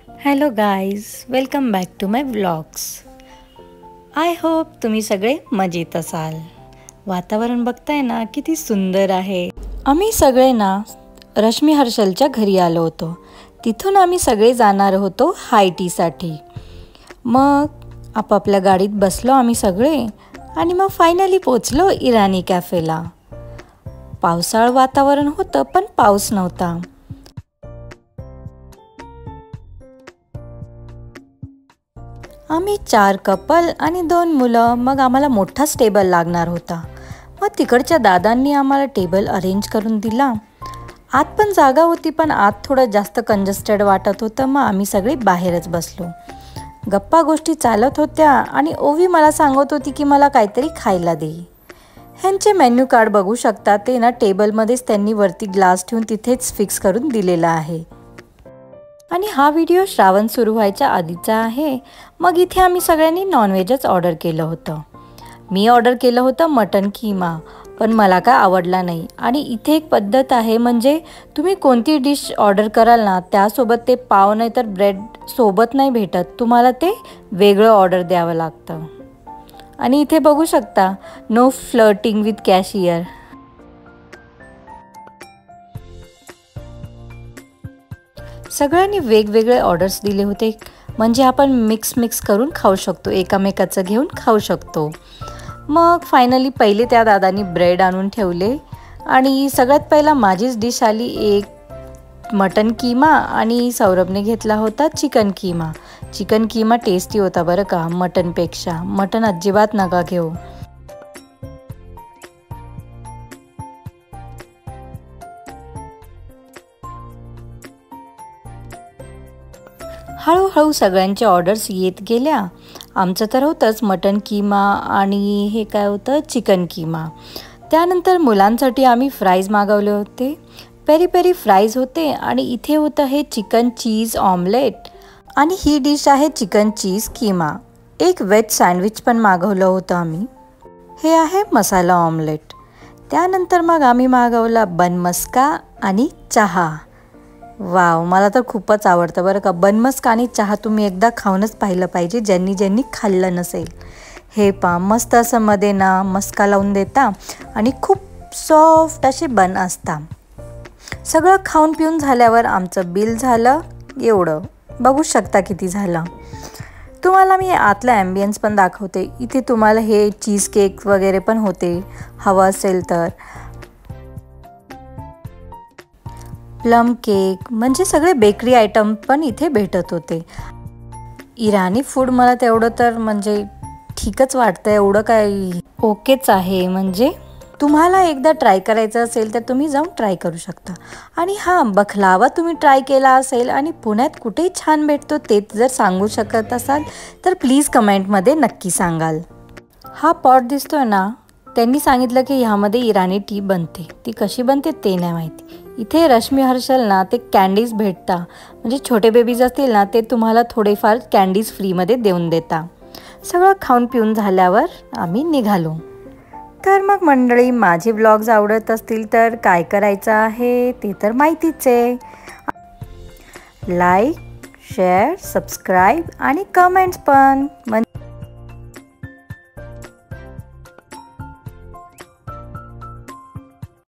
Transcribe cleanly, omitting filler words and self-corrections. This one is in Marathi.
Hello guys, welcome back to my vlogs. I hope तुम्ही सगळे मजेत असाल. वातावरण बघताय ना किती सुंदर आहे. आम्ही सगळे ना रश्मी हर्षलच्या घरी आलो होतो. तिथून आम्ही सगळे जाणार होतो हाय टीसाठी. मग आपापल्या गाडीत बसलो आम्ही सगळे आणि मग फायनली पोचलो इराणी कॅफेला. पावसाळ वातावरण होतं पण पाऊस नव्हता. आम्ही 4 कपल आणि 2 मुलं. मग आम्हाला मोठाच टेबल लागणार होता. मग तिकडच्या दादांनी आम्हाला टेबल अरेंज करून दिला. आत पण जागा होती पण आत थोडं जास्त कंजस्टेड वाटत होतं. मग आम्ही सगळे बाहेरच बसलो. गप्पा गोष्टी चालत होत्या आणि ओवी मला सांगत होती की मला काहीतरी खायला दे. ह्यांचे मेन्यू कार्ड बघू शकता. ते ना टेबलमध्येच त्यांनी वरती ग्लास ठेवून तिथेच फिक्स करून दिलेला आहे. आणि हा व्हिडिओ श्रावण सुरू व्हायच्या आधीचा आहे. मग इथे आम्ही सगळ्यांनी नॉनव्हेजच ऑर्डर केलं होतं. मी ऑर्डर केलं होतं मटन कीमा, पण मला काय आवडला नाही. आणि इथे एक पद्धत आहे, म्हणजे तुम्ही कोणती डिश ऑर्डर कराल ना त्यासोबत ते पाव नाही तर ब्रेड सोबत नाही भेटत. तुम्हाला ते वेगळं ऑर्डर द्यावं लागतं. आणि इथे बघू शकता, नो फ्लर्टिंग विथ कॅशियर. सगळ्यांनी वेगवेगळे ऑर्डर्स दिले होते, म्हणजे आपण मिक्स करून खाऊ शकतो, एकामेकाचं घेऊन खाऊ शकतो. मग फायनली पहिले त्या दादांनी ब्रेड आणून ठेवले आणि सगळ्यात पहिला माझीच डिश आली, एक मटन कीमा. आणि सौरभने घेतला होता चिकन कीमा. चिकन कीमा टेस्टी होता बरं का मटनपेक्षा. मटन अजिबात नका घेऊ. हळूहळू सगळ्यांचे ऑर्डर्स येत गेल्या. आमचं तर होतंच मटन कीमा आणि हे काय होतं चिकन कीमा. त्यानंतर मुलांसाठी आम्ही फ्राईज मागवले होते. पेरी पेरी फ्राईज होते. आणि इथे होतं हे चिकन चीज ऑमलेट. आणि ही डिश आहे चिकन चीज कीमा. एक वेज सँडविच पण मागवलं होतं आम्ही. हे आहे मसाला ऑमलेट. त्यानंतर मग आम्ही मागवला बन मस्का आणि चहा. वाव, मला तर खूपच आवडतं बरं का. बनमस्का आणि चहा तुम्ही एकदा खाऊनच पाहिलं पाहिजे, ज्यांनी खाल्लं नसेल. हे पा मस्त असं मध्ये ना मस्का लावून देता आणि खूप सॉफ्ट असे बन असता. सगळं खाऊन पिऊन झाल्यावर आमचं बिल झालं एवढं. बघू शकता किती झालं. तुम्हाला मी आतला ॲम्बियन्स पण दाखवते. इथे तुम्हाला हे चीज केक वगैरे पण होते, हवं असेल तर. प्लम केक, म्हणजे सगळे बेकरी आयटम पण इथे भेटत होते. इराणी फूड मला तेवढं तर म्हणजे ठीकच वाटतं, एवढं काय ओकेच आहे. म्हणजे तुम्हाला एकदा ट्राय करायचं असेल तर तुम्ही जाऊन ट्राय करू शकता. आणि हां, बखलावा तुम्ही ट्राय केला असेल आणि पुण्यात कुठेही छान भेटतो ते जर सांगू शकत असाल तर प्लीज कमेंटमध्ये नक्की सांगाल. हा पॉट दिसतोय ना, त्यांनी सांगितलं की ह्यामध्ये इराणी टी बनते. ती कशी बनते ते नाही माहिती. इथे रश्मी हर्षल ना ते कॅन्डीज भेटता, म्हणजे छोटे बेबीज असतील ना ते तुम्हाला थोडेफार कॅन्डीज फ्रीमध्ये देऊन देता. सगळं खाऊन पिऊन झाल्यावर आम्ही निघालो. तर मग मंडळी, माझे व्लॉग्स आवडत असतील तर काय करायचं आहे ते तर माहितीच आहे. लाईक, शेअर, सबस्क्राईब आणि कमेंट्स पण.